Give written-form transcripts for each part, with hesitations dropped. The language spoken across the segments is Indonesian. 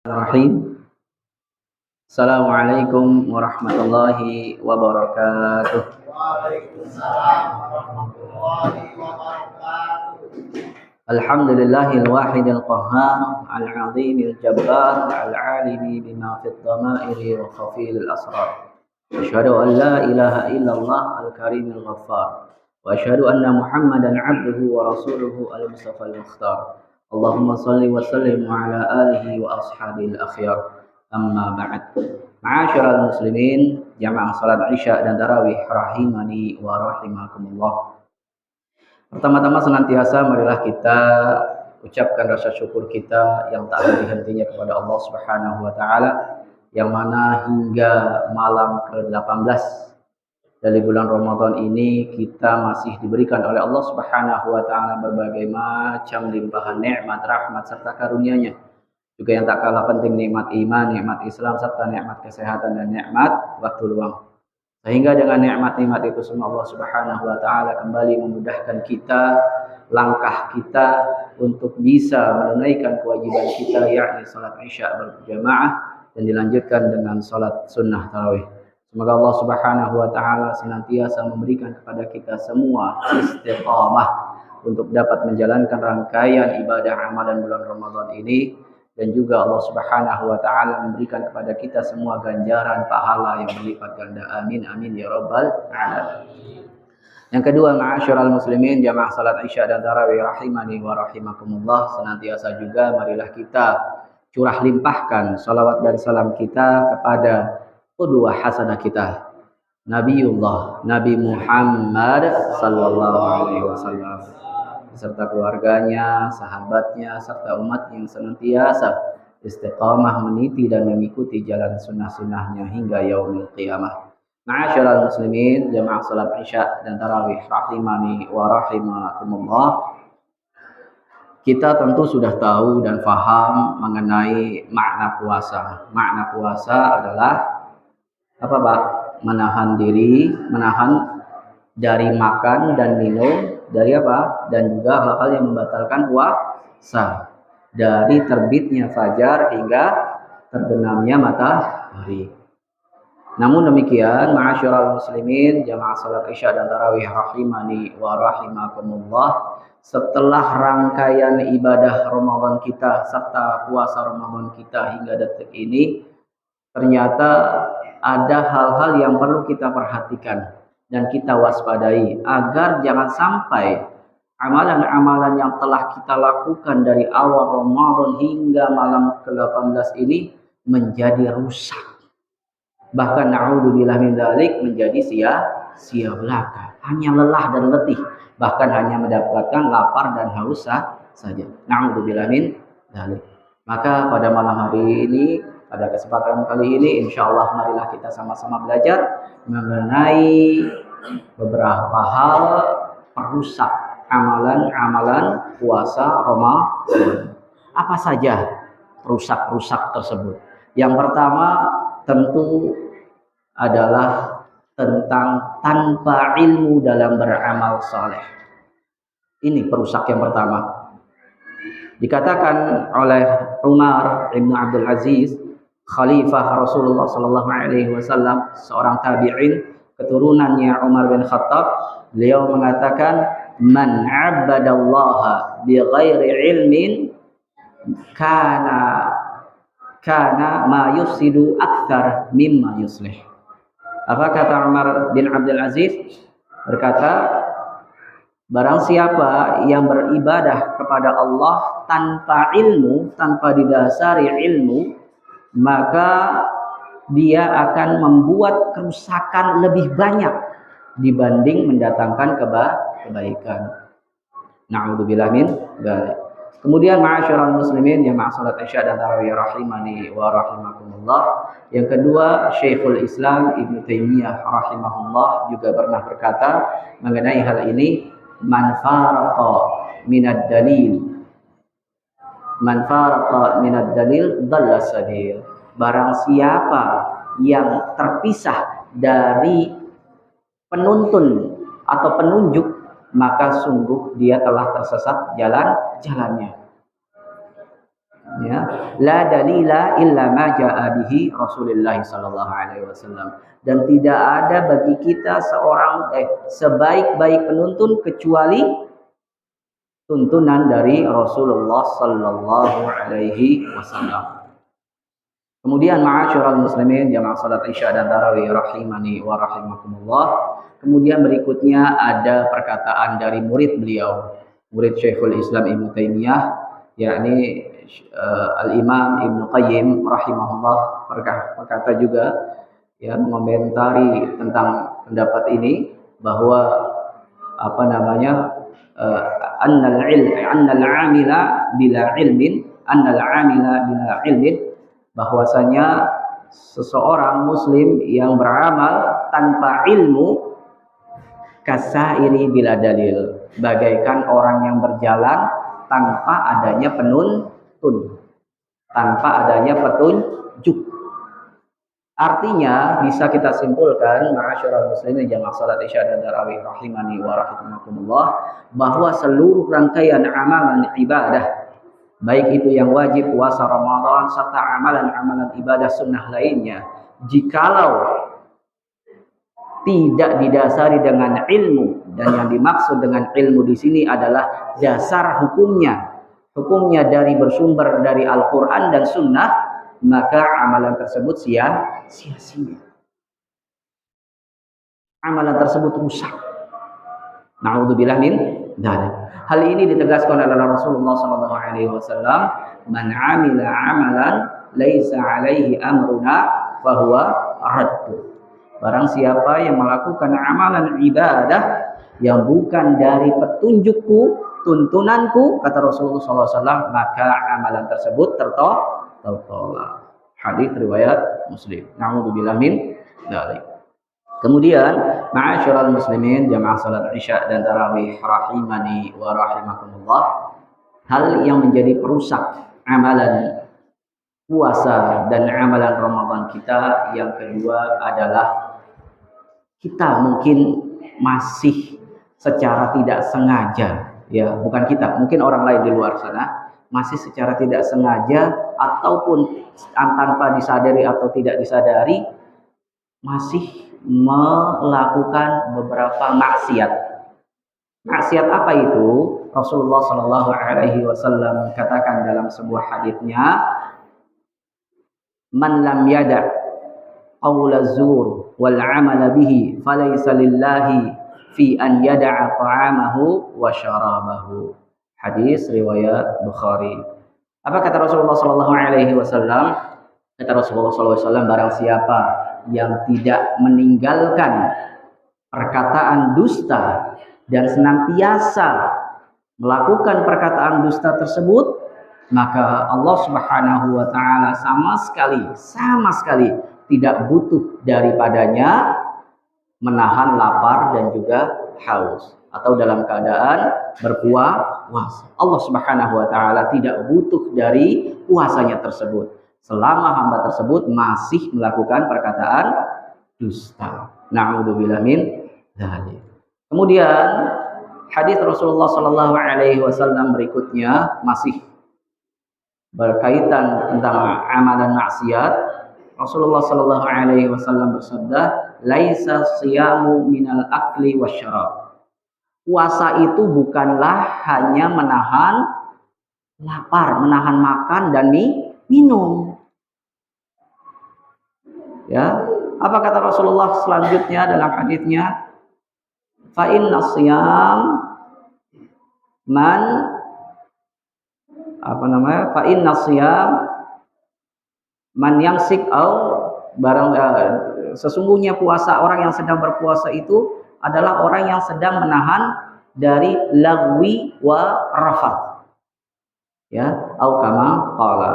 Bismillahirrahmanirrahim. Assalamualaikum warahmatullahi wabarakatuh. Waalaikumsalam warahmatullahi wabarakatuh. Alhamdulillahil wahidil qahhar al-azimil jabbar al-alimi bima fid dhamairi wa khafil al-asrar. Asyhadu an la ilaha illallah al-karimil ghaffar wa asyhadu anna Muhammadan 'abduhu wa rasuluhu al-mustafa al-mukhtar. Allahumma salli wa sallim ala alihi wa ashabil akhyar. Amma ba'd. Ma'asyiral muslimin, jamaah salat Isya dan tarawih rahimani wa rahimakumullah. Pertama-tama senantiasa marilah kita ucapkan rasa syukur kita yang tak henti-hentinya kepada Allah Subhanahu wa taala, yang mana hingga malam ke-18 dari bulan Ramadan ini kita masih diberikan oleh Allah Subhanahu wa taala berbagai macam limpahan nikmat, rahmat serta karunia-Nya. Juga yang tak kalah penting nikmat iman, nikmat Islam serta nikmat kesehatan dan nikmat waktu luang. Sehingga dengan nikmat-nikmat itu semua Allah Subhanahu wa taala kembali memudahkan kita, langkah kita untuk bisa menunaikan kewajiban kita, yakni salat Isya berjamaah dan dilanjutkan dengan salat sunnah tarawih. Semoga Allah Subhanahu wa taala senantiasa memberikan kepada kita semua istiqamah untuk dapat menjalankan rangkaian ibadah amalan bulan Ramadan ini, dan juga Allah Subhanahu wa taala memberikan kepada kita semua ganjaran pahala yang berlipat ganda. Amin amin ya rabbal alamin. Yang kedua, ma'asyiral muslimin, jamaah salat Isya dan tarawih rahimani wa rahimakumullah, senantiasa juga marilah kita curah limpahkan salawat dan salam kita kepada qudwah hasanah kita, Nabi Muhammad sallallahu alaihi wasallam, serta keluarganya, sahabatnya, serta umat yang senantiasa istiqamah meniti dan mengikuti jalan sunnah-sunnahnya hingga yaumil qiyamah. Ma'asyiral muslimin, jamaah salat Isya dan tarawih rahimani wa rahimakumullah. Kita tentu sudah tahu dan faham mengenai makna puasa. Makna puasa adalah apa, Pak? Menahan diri, menahan dari makan dan minum, dari apa? Dan juga hal-hal yang membatalkan puasa. Dari terbitnya fajar hingga terbenamnya matahari. Namun demikian, ma'asyiral muslimin, jamaah salat Isya dan tarawih rahimani wa rahimakumullah, setelah rangkaian ibadah Ramadan kita serta puasa Ramadan kita hingga detik ini, ternyata ada hal-hal yang perlu kita perhatikan dan kita waspadai agar jangan sampai amalan-amalan yang telah kita lakukan dari awal Ramadan hingga malam ke-18 ini menjadi rusak. Bahkan na'udzubillah min dzalik, menjadi sia-sia belaka. Hanya lelah dan letih, bahkan hanya mendapatkan lapar dan haus saja. Na'udzubillah min dzalik. Maka pada malam hari ini, pada kesempatan kali ini, insya Allah marilah kita sama-sama belajar mengenai beberapa hal perusak amalan-amalan puasa Ramadan. Apa saja rusak-rusak tersebut? Yang pertama tentu adalah tentang tanpa ilmu dalam beramal saleh. Ini perusak yang pertama. Dikatakan oleh Umar bin Abdul Aziz, Khalifah Rasulullah Sallallahu Alaihi Wasallam, seorang tabi'in keturunannya Umar bin Khattab, beliau mengatakan, man abadallaha bi ghairi ilmin kana ma yufsidu akthar mimma yuslih. Apa kata Umar bin Abdul Aziz? Berkata, barang siapa yang beribadah kepada Allah tanpa ilmu, tanpa didasari ilmu, maka dia akan membuat kerusakan lebih banyak dibanding mendatangkan kebaikan. Na'udzubillah min dzalik. Kemudian ma'asyiral muslimin, jamaah salat Isya dan tarawih rahimani wa rahimakumullah. Yang kedua, Syekhul Islam Ibnu Taimiyah rahimahullah juga pernah berkata mengenai hal ini, man faraqa minad dalil dhalla sabil. Barang siapa yang terpisah dari penuntun atau penunjuk, maka sungguh dia telah tersesat jalannya. Ya, la dalila illa ma jaa bihi Rasulullah sallallahu alaihi wasallam. Dan tidak ada bagi kita sebaik-baik penuntun kecuali tuntunan dari Rasulullah sallallahu alaihi wasallam. Kemudian ma'asyiral muslimin jamaah salat Isya dan tarawih rahimani wa rahimakumullah. Kemudian berikutnya ada perkataan dari murid beliau, murid Syekhul Islam Ibnu Taimiyah, yakni Al-Imam Ibnu Qayyim rahimahullah, berkata juga ya, mengomentari tentang pendapat ini bahwa apa namanya annal amila bila ilmin bahwasanya seseorang muslim yang beramal tanpa ilmu kasairi bila dalil, bagaikan orang yang berjalan tanpa adanya penuntun, tanpa adanya petunjuk. Artinya bisa kita simpulkan ma'asyiral muslimin jamaah salat Isya dan tarawih rahimani wa rahimakumullah, bahwa seluruh rangkaian amalan ibadah, baik itu yang wajib, puasa Ramadan, serta amalan-amalan ibadah sunnah lainnya, jikalau tidak didasari dengan ilmu, dan yang dimaksud dengan ilmu di sini adalah dasar hukumnya dari bersumber dari Al-Quran dan Sunnah, maka amalan tersebut sia-sia. Amalan tersebut rusak. Na'udzubillah min dzalik. Hal ini ditegaskan oleh Rasulullah sallallahu alaihi wasallam, "Man 'amila 'amalan laisa 'alaihi amruna fahuwa radd." Barang siapa yang melakukan amalan ibadah yang bukan dari petunjukku, tuntunanku, kata Rasulullah sallallahu alaihi wasallam, maka amalan tersebut tertolak. Hadis riwayat Muslim. Na'udzubillah min dzalik. Kemudian, ma'asyiral muslimin jamaah salat Isya dan tarawih rahimani wa rahimakumullah, hal yang menjadi perusak amalan puasa dan amalan Ramadan kita yang kedua adalah kita mungkin masih secara tidak sengaja, ya bukan kita, mungkin orang lain di luar sana masih secara tidak sengaja ataupun tanpa disadari atau tidak disadari masih melakukan beberapa maksiat. Maksiat apa itu? Rasulullah Shallallahu Alaihi Wasallam katakan dalam sebuah haditsnya, "Man lam yada' qawla zur wal 'amala bihi, falaysa lillahi fi an yada'a ta'amahu wa syarabahu." Hadis riwayat Bukhari. Apa kata Rasulullah Shallallahu Alaihi Wasallam? Kata Rasulullah Shallallahu Alaihi Wasallam, barang siapa yang tidak meninggalkan perkataan dusta dan senantiasa melakukan perkataan dusta tersebut, maka Allah Subhanahu wa taala sama sekali tidak butuh daripadanya menahan lapar dan juga haus atau dalam keadaan berpuasa. Allah Subhanahu wa taala tidak butuh dari puasanya tersebut selama hamba tersebut masih melakukan perkataan dusta. Na'udzubillah min dzalik. Kemudian hadis Rasulullah sallallahu alaihi wasallam berikutnya masih berkaitan tentang amalan maksiat. Rasulullah sallallahu alaihi wasallam bersabda, "Laisa siyamu minal akli wasyarab." Puasa itu bukanlah hanya menahan lapar, menahan makan dan minum. Ya, apa kata Rasulullah selanjutnya dalam hadisnya? Fa inna siyam man Fa inna siyam man yangsik au barang sesungguhnya puasa, orang yang sedang berpuasa itu adalah orang yang sedang menahan dari lagwi wa rafath. Ya, au kama qala.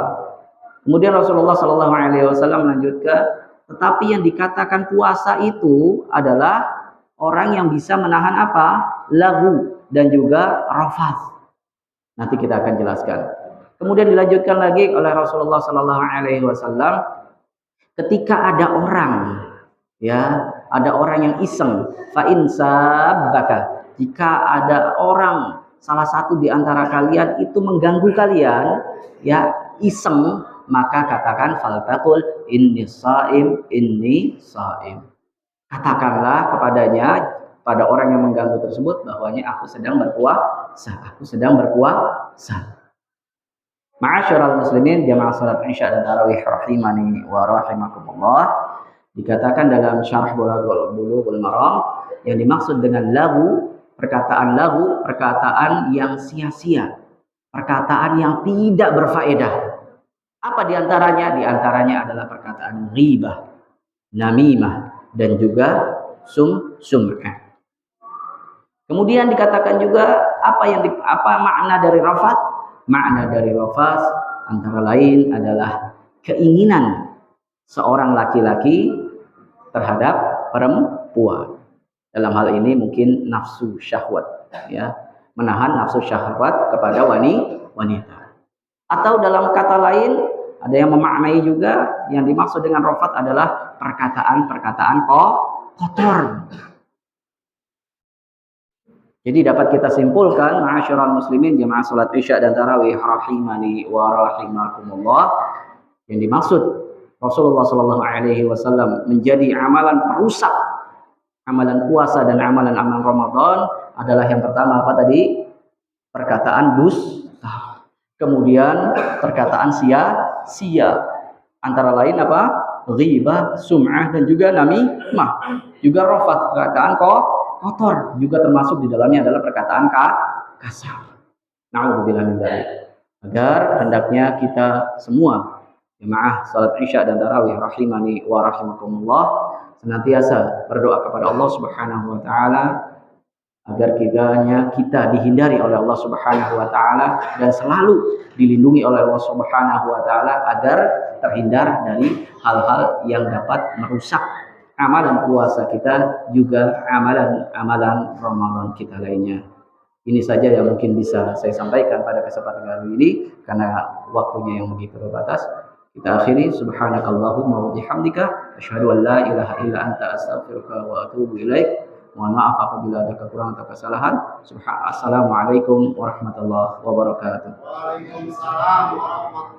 Kemudian Rasulullah sallallahu alaihi wasallam melanjutkan, tetapi yang dikatakan puasa itu adalah orang yang bisa menahan apa? Lagu dan juga rafath. Nanti kita akan jelaskan. Kemudian dilanjutkan lagi oleh Rasulullah sallallahu alaihi wasallam, ketika ada orang yang iseng, fa in sabbaka, jika ada orang salah satu di antara kalian itu mengganggu kalian, ya iseng, maka katakan faltaqul inni shaim. Katakanlah kepadanya, pada orang yang mengganggu tersebut, bahwanya aku sedang berpuasa. Ma'asyiral muslimin jamaah salat Isya dan tarawih rahimani wa rahimakumullah, dikatakan dalam syarah Bulughul Maram, yang dimaksud dengan lagu, perkataan yang sia-sia, perkataan yang tidak berfaedah. Apa diantaranya? Diantaranya adalah perkataan ghibah, namimah, dan juga sum'ah. Kemudian dikatakan juga apa makna dari rafat? Makna dari rafat antara lain adalah keinginan seorang laki-laki terhadap perempuan. Dalam hal ini mungkin nafsu syahwat, ya, menahan nafsu syahwat kepada wanita. Atau dalam kata lain ada yang memaknai juga, yang dimaksud dengan rafat adalah perkataan kotor. Jadi dapat kita simpulkan, ma'asyiral muslimin jemaah salat Isya dan tarawih rahimani wa rahimakumullah, yang dimaksud Rasulullah sallallahu alaihi wasallam menjadi amalan perusak amalan puasa dan amalan Ramadan adalah yang pertama apa tadi? Perkataan dusta. Kemudian perkataan sia-sia. Antara lain apa? Ghibah, sum'ah, dan juga namimah. Juga rafat, perkataan kotor, juga termasuk di dalamnya adalah perkataan kasar. Na'udzubillah min dzalik. Agar hendaknya kita semua jemaah salat Isya dan tarawih rahimani wa rahimakumullah senantiasa berdoa kepada Allah Subhanahu wa taala agar kita dihindari oleh Allah Subhanahu wa taala dan selalu dilindungi oleh Allah Subhanahu wa taala agar terhindar dari hal-hal yang dapat merusak amalan puasa kita, juga amalan Ramadan kita lainnya. Ini saja yang mungkin bisa saya sampaikan pada kesempatan kali ini karena waktunya yang begitu terbatas. Kita akhiri, subhanakallahumma wa bihamdika asyhadu an la ilaha illa anta astaghfiruka wa atubu ilaik. Mohon maaf apabila ada kekurangan atau kesalahan. Assalamualaikum warahmatullahi wabarakatuh. Waalaikumsalam warahmatullahi wabarakatuh.